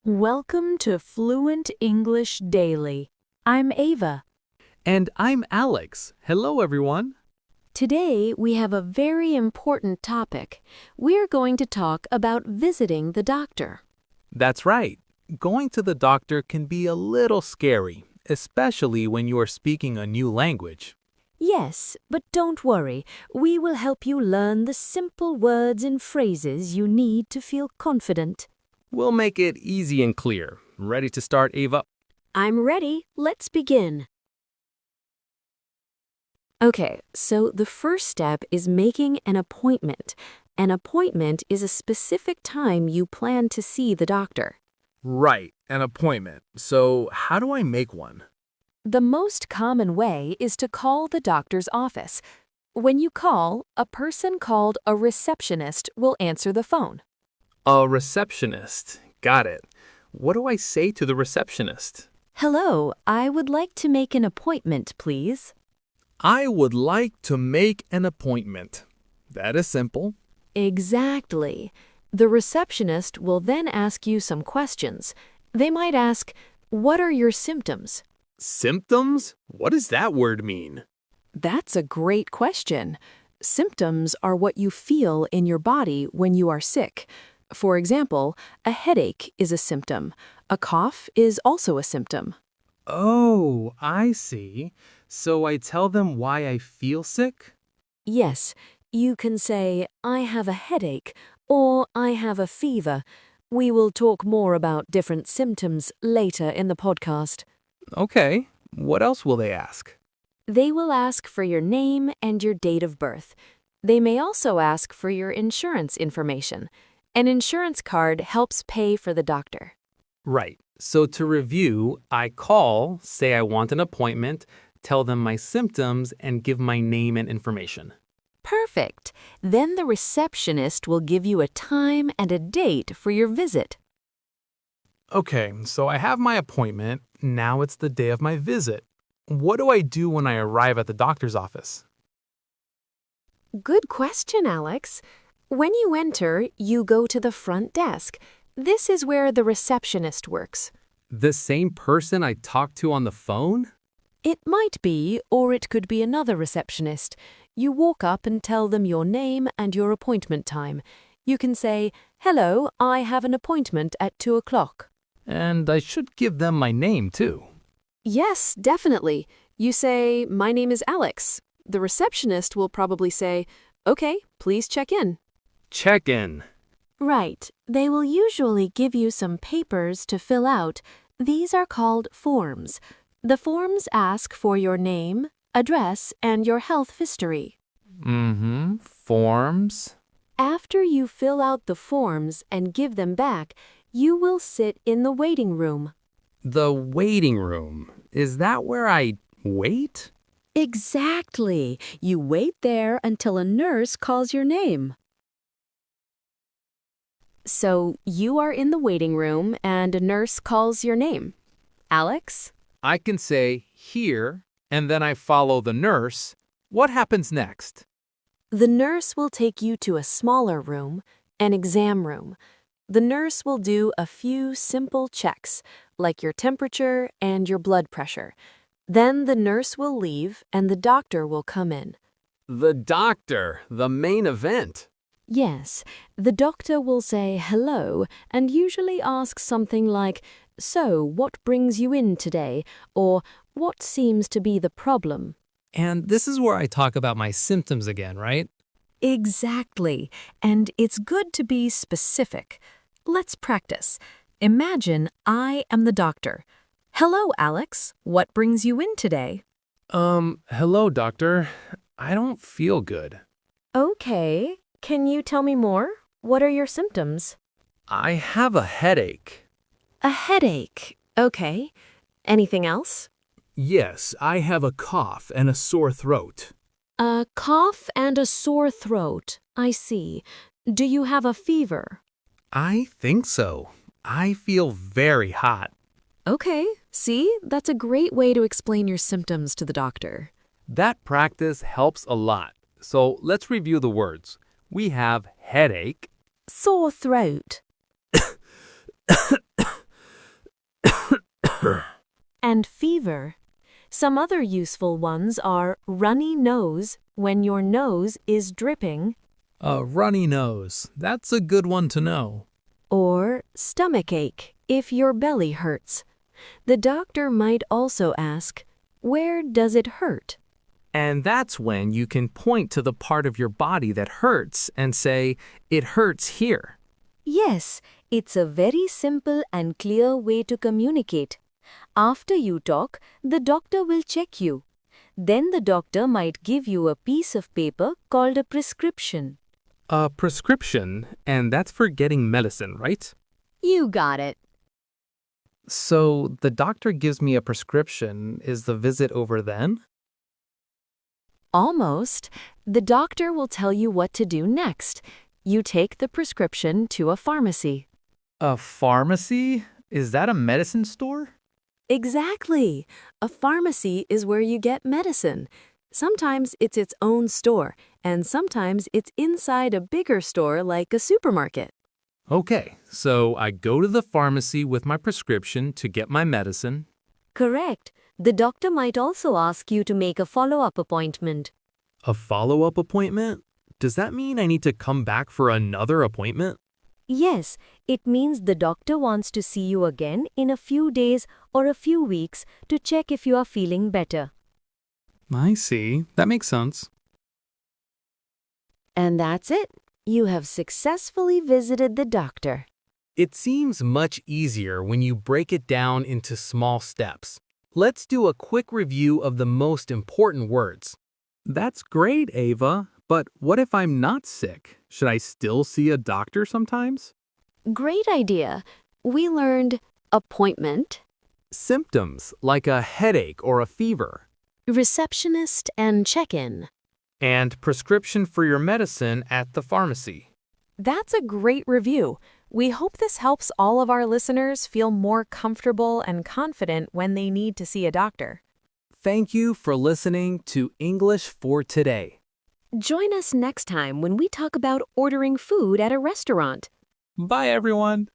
Welcome to Fluent English Daily. I'm Ava. And I'm Alex. Hello, everyone. Today we have a very important topic. We're going to talk about visiting the doctor. That's right. Going to the doctor can be a little scary, especially when you are speaking a new language. Yes, but don't worry. We will help you learn the simple words and phrases you need to feel confident. We'll make it easy and clear. Ready to start, Ava? I'm ready. Let's begin. Okay, so the first step is making an appointment. An appointment is a specific time you plan to see the doctor. Right, an appointment. So, how do I make one? The most common way is to call the doctor's office. When you call, a person called a receptionist will answer the phone. A receptionist. Got it. What do I say to the receptionist? Hello, I would like to make an appointment, please. I would like to make an appointment. That is simple. Exactly. The receptionist will then ask you some questions. They might ask, "What are your symptoms?" Symptoms? What does that word mean? That's a great question. Symptoms are what you feel in your body when you are sick. For example, a headache is a symptom. A cough is also a symptom. Oh, I see. So I tell them why I feel sick? Yes, you can say, "I have a headache," or "I have a fever." We will talk more about different symptoms later in the podcast. Okay. What else will they ask? They will ask for your name and your date of birth. They may also ask for your insurance information. An insurance card helps pay for the doctor. Right. So to review, I call, say I want an appointment, tell them my symptoms, and give my name and information. Perfect. Then the receptionist will give you a time and a date for your visit. Okay, so I have my appointment. Now it's the day of my visit. What do I do when I arrive at the doctor's office? Good question, Alex. When you enter, you go to the front desk. This is where the receptionist works. The same person I talked to on the phone? It might be, or it could be another receptionist. You walk up and tell them your name and your appointment time. You can say, "Hello, I have an appointment at 2 o'clock." And I should give them my name, too. Yes, definitely. You say, "My name is Alex." The receptionist will probably say, "Okay, please check in." Check in. Right. They will usually give you some papers to fill out. These are called forms. The forms ask for your name, address, and your health history. Forms. After you fill out the forms and give them back, you will sit in the waiting room. The waiting room. Is that where I wait? Exactly. You wait there until a nurse calls your name. So you are in the waiting room and a nurse calls your name. Alex? I can say here, and then I follow the nurse. What happens next? The nurse will take you to a smaller room, an exam room. The nurse will do a few simple checks, like your temperature and your blood pressure. Then the nurse will leave and the doctor will come in. The doctor, the main event. Yes, the doctor will say hello and usually ask something like, "So, what brings you in today?" or "What seems to be the problem?" And this is where I talk about my symptoms again, right? Exactly, and it's good to be specific. Let's practice. Imagine I am the doctor. "Hello, Alex. What brings you in today?" Hello, doctor. I don't feel good. Okay. Can you tell me more? What are your symptoms? I have a headache. A headache. Okay. Anything else? Yes, I have a cough and a sore throat. A cough and a sore throat. I see. Do you have a fever? I think so. I feel very hot. Okay. See, that's a great way to explain your symptoms to the doctor. That practice helps a lot. So let's review the words. We have headache, Sore throat. and fever. Some other useful ones are runny nose when your nose is dripping, A runny nose. That's a good one to know. or stomach ache if your belly hurts. The doctor might also ask, "Where does it hurt?" And that's when you can point to the part of your body that hurts and say, "It hurts here." Yes, it's a very simple and clear way to communicate. After you talk, the doctor will check you. Then the doctor might give you a piece of paper called a prescription. A prescription, and that's for getting medicine, right? You got it. So the doctor gives me a prescription. Is the visit over then? Almost. The doctor will tell you what to do next. You take the prescription to a pharmacy. A pharmacy? Is that a medicine store? Exactly. A pharmacy is where you get medicine. Sometimes it's its own store, and sometimes it's inside a bigger store like a supermarket. Okay, so I go to the pharmacy with my prescription to get my medicine. Correct. The doctor might also ask you to make a follow-up appointment. A follow-up appointment? Does that mean I need to come back for another appointment? Yes, it means the doctor wants to see you again in a few days or a few weeks to check if you are feeling better. I see. That makes sense. And that's it. You have successfully visited the doctor. It seems much easier when you break it down into small steps. Let's do a quick review of the most important words. That's great, Ava, but what if I'm not sick? Should I still see a doctor sometimes? Great idea. We learned appointment, Symptoms like a headache or a fever, receptionist, and check-in. and prescription for your medicine at the pharmacy. That's a great review. We hope this helps all of our listeners feel more comfortable and confident when they need to see a doctor. Thank you for listening to English for Today. Join us next time when we talk about ordering food at a restaurant. Bye, everyone.